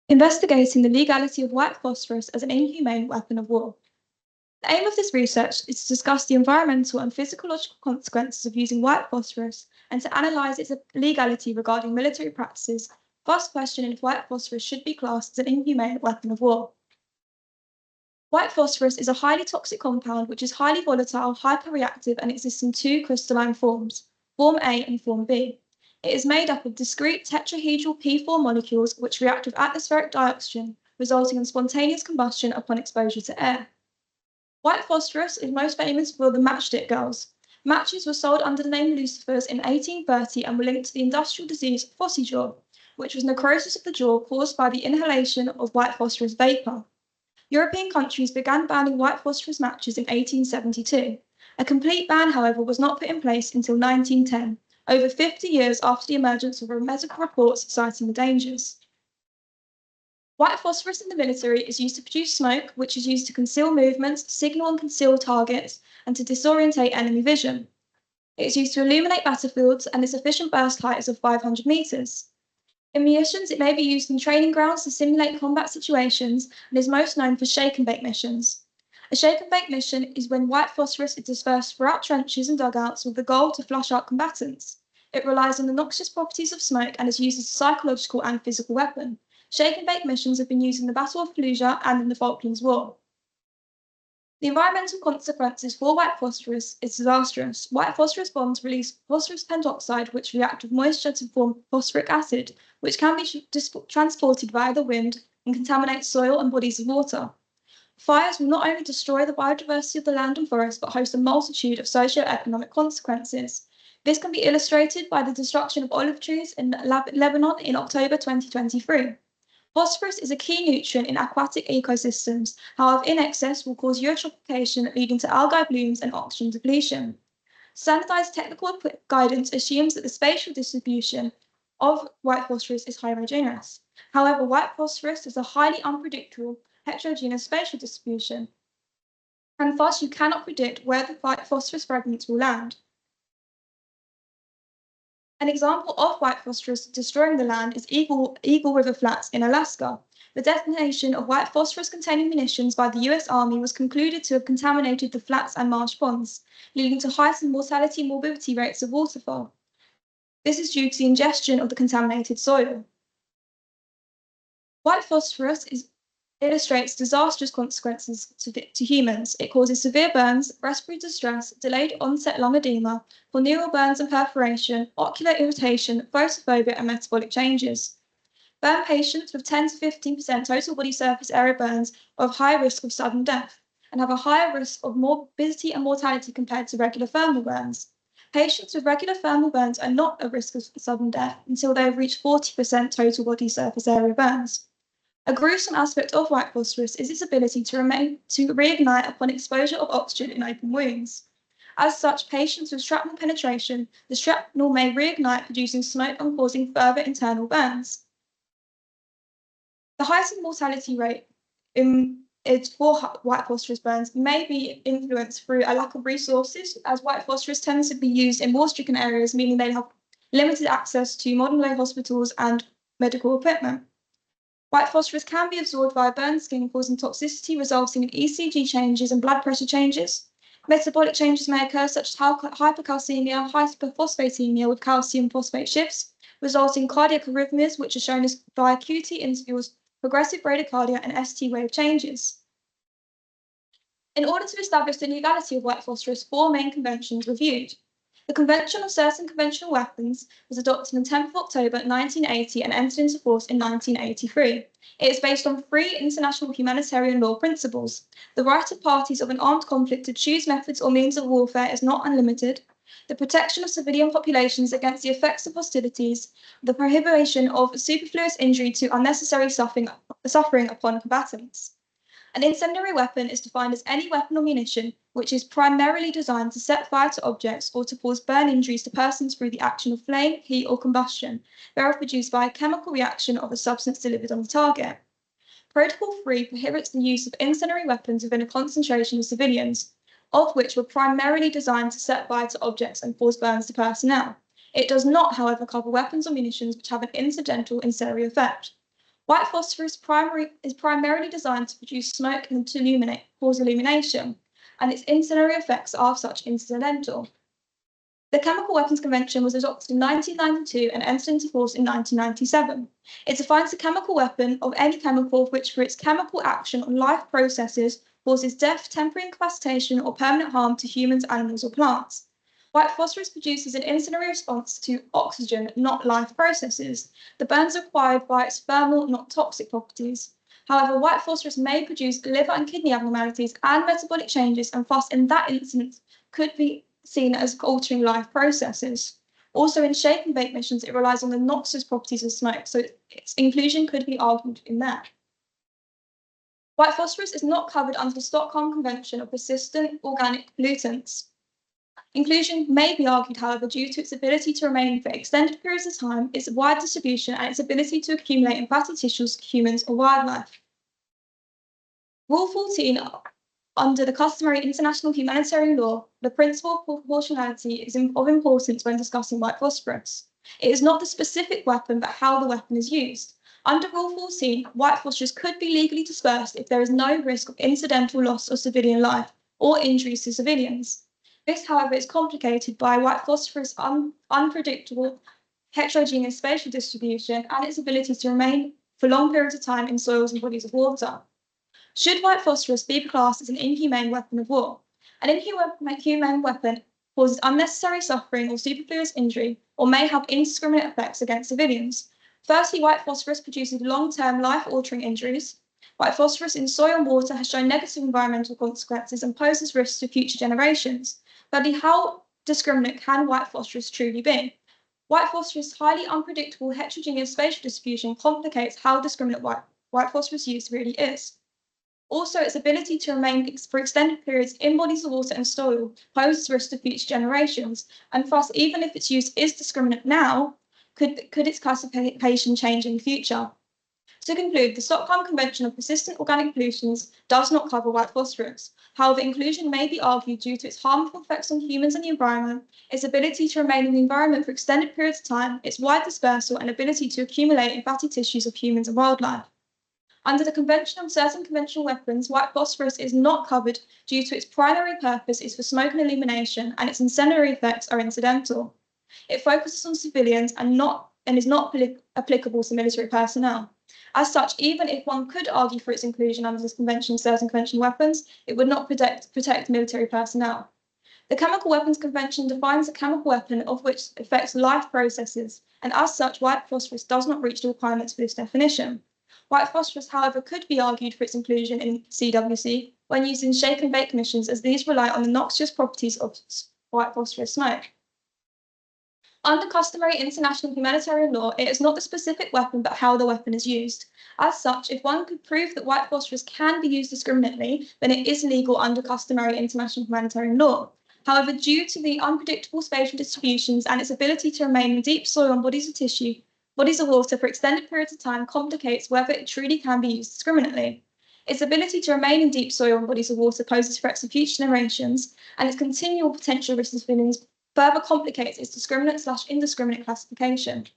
investigating the legality of white phosphorus as an inhumane weapon of war. The aim of this research is to discuss the environmental and physiological consequences of using white phosphorus and to analyse its legality regarding military practices, thus questioning if white phosphorus should be classed as an inhumane weapon of war. White phosphorus is a highly toxic compound which is highly volatile, hyperreactive, and exists in two crystalline forms, Form A and Form B. It is made up of discrete tetrahedral P4 molecules which react with atmospheric dioxygen, resulting in spontaneous combustion upon exposure to air. White phosphorus is most famous for the matchstick girls. Matches were sold under the name lucifers in 1830 and were linked to the industrial disease phossy jaw, which was necrosis of the jaw caused by the inhalation of white phosphorus vapour. European countries began banning white phosphorus matches in 1872. A complete ban, however, was not put in place until 1910, over 50 years after the emergence of medical reports citing the dangers. White phosphorus in the military is used to produce smoke, which is used to conceal movements, signal and conceal targets, and to disorientate enemy vision. It is used to illuminate battlefields, and its efficient burst height is of 500 meters. In munitions, it may be used in training grounds to simulate combat situations and is most known for shake and bake missions. A shake and bake mission is when white phosphorus is dispersed throughout trenches and dugouts with the goal to flush out combatants. It relies on the noxious properties of smoke and is used as a psychological and physical weapon. Shake and bake missions have been used in the Battle of Fallujah and in the Falklands War. The environmental consequences for white phosphorus is disastrous. White phosphorus bonds release phosphorus pentoxide, which react with moisture to form phosphoric acid, which can be transported via the wind and contaminate soil and bodies of water. Fires will not only destroy the biodiversity of the land and forest, but host a multitude of socio-economic consequences. This can be illustrated by the destruction of olive trees in Lebanon in October 2023. Phosphorus is a key nutrient in aquatic ecosystems, however, in excess will cause eutrophication, leading to algae blooms and oxygen depletion. Standardized technical guidance assumes that the spatial distribution of white phosphorus is homogeneous. However, white phosphorus is a highly unpredictable heterogeneous spatial distribution, and thus you cannot predict where the white phosphorus fragments will land. An example of white phosphorus destroying the land is Eagle River Flats in Alaska. The detonation of white phosphorus-containing munitions by the US Army was concluded to have contaminated the flats and marsh ponds, leading to heightened mortality and morbidity rates of waterfowl. This is due to the ingestion of the contaminated soil. White phosphorus illustrates disastrous consequences to humans. It causes severe burns, respiratory distress, delayed onset lung edema, corneal burns and perforation, ocular irritation, photophobia, and metabolic changes. Burn patients with 10 to 15% total body surface area burns are of high risk of sudden death and have a higher risk of morbidity and mortality compared to regular thermal burns. Patients with regular thermal burns are not at risk of sudden death until they have reached 40% total body surface area burns. A gruesome aspect of white phosphorus is its ability to reignite upon exposure of oxygen in open wounds. As such, patients with shrapnel penetration, the shrapnel may reignite, producing smoke and causing further internal burns. The heightened mortality rate for white phosphorus burns may be influenced through a lack of resources, as white phosphorus tends to be used in war-stricken areas, meaning they have limited access to modern-day hospitals and medical equipment. White phosphorus can be absorbed via burned skin, causing toxicity, resulting in ECG changes and blood pressure changes. Metabolic changes may occur, such as hypercalcemia, hyperphosphatemia with calcium phosphate shifts, resulting in cardiac arrhythmias, which are shown as via QT intervals, progressive bradycardia, and ST wave changes. In order to establish the legality of white phosphorus, 4 main conventions were viewed. The Convention on Certain Conventional Weapons was adopted on 10 October 1980 and entered into force in 1983. It is based on 3 international humanitarian law principles. The right of parties of an armed conflict to choose methods or means of warfare is not unlimited. The protection of civilian populations against the effects of hostilities. The prohibition of superfluous injury to unnecessary suffering upon combatants. An incendiary weapon is defined as any weapon or munition which is primarily designed to set fire to objects or to cause burn injuries to persons through the action of flame, heat, or combustion, thereof produced by a chemical reaction of a substance delivered on the target. Protocol 3 prohibits the use of incendiary weapons within a concentration of civilians, of which were primarily designed to set fire to objects and cause burns to personnel. It does not, however, cover weapons or munitions which have an incidental incendiary effect. White phosphorus is primarily designed to produce smoke and to cause illumination, and its incendiary effects are such incidental. The Chemical Weapons Convention was adopted in 1992 and entered into force in 1997. It defines a chemical weapon of any chemical which, for its chemical action on life processes, causes death, temporary incapacitation, or permanent harm to humans, animals, or plants. White phosphorus produces an incendiary response to oxygen, not life processes. The burns are required by its thermal, not toxic properties. However, white phosphorus may produce liver and kidney abnormalities and metabolic changes, and thus, in that instance, could be seen as altering life processes. Also, in shake and bake missions, it relies on the noxious properties of smoke, so its inclusion could be argued in there. White phosphorus is not covered under the Stockholm Convention of Persistent Organic Pollutants. Inclusion may be argued, however, due to its ability to remain for extended periods of time, its wide distribution, and its ability to accumulate in fatty tissues, humans, or wildlife. Rule 14, under the customary international humanitarian law, the principle of proportionality is of importance when discussing white phosphorus. It is not the specific weapon, but how the weapon is used. Under Rule 14, white phosphorus could be legally dispersed if there is no risk of incidental loss of civilian life or injuries to civilians. This, however, is complicated by white phosphorus' unpredictable heterogeneous spatial distribution and its ability to remain for long periods of time in soils and bodies of water. Should white phosphorus be classed as an inhumane weapon of war? An inhumane weapon causes unnecessary suffering or superfluous injury, or may have indiscriminate effects against civilians. Firstly, white phosphorus produces long-term life-altering injuries. White phosphorus in soil and water has shown negative environmental consequences and poses risks to future generations. Thirdly, how discriminate can white phosphorus truly be? White phosphorus' highly unpredictable heterogeneous spatial distribution complicates how discriminate white phosphorus use really is. Also, its ability to remain for extended periods in bodies of water and soil poses risk to future generations, and thus, even if its use is discriminate now, could its classification change in the future? To conclude, the Stockholm Convention of Persistent Organic Pollutions does not cover white phosphorus. However, inclusion may be argued due to its harmful effects on humans and the environment, its ability to remain in the environment for extended periods of time, its wide dispersal, and ability to accumulate in fatty tissues of humans and wildlife. Under the Convention on Certain Conventional Weapons, white phosphorus is not covered due to its primary purpose is for smoke and illumination, and its incendiary effects are incidental. It focuses on civilians and is not applicable to military personnel. As such, even if one could argue for its inclusion under this Convention on Certain Conventional Weapons, it would not protect military personnel. The Chemical Weapons Convention defines a chemical weapon of which affects life processes, and as such, white phosphorus does not reach the requirements for this definition. White phosphorus, however, could be argued for its inclusion in CWC when used in shake and bake missions, as these rely on the noxious properties of white phosphorus smoke. Under customary international humanitarian law, it is not the specific weapon, but how the weapon is used. As such, if one could prove that white phosphorus can be used discriminately, then it is legal under customary international humanitarian law. However, due to the unpredictable spatial distributions and its ability to remain in deep soil and bodies of water for extended periods of time complicates whether it truly can be used discriminately. Its ability to remain in deep soil and bodies of water poses threats to future generations, and its continual potential risk to civilians further complicates its discriminate/indiscriminate classification.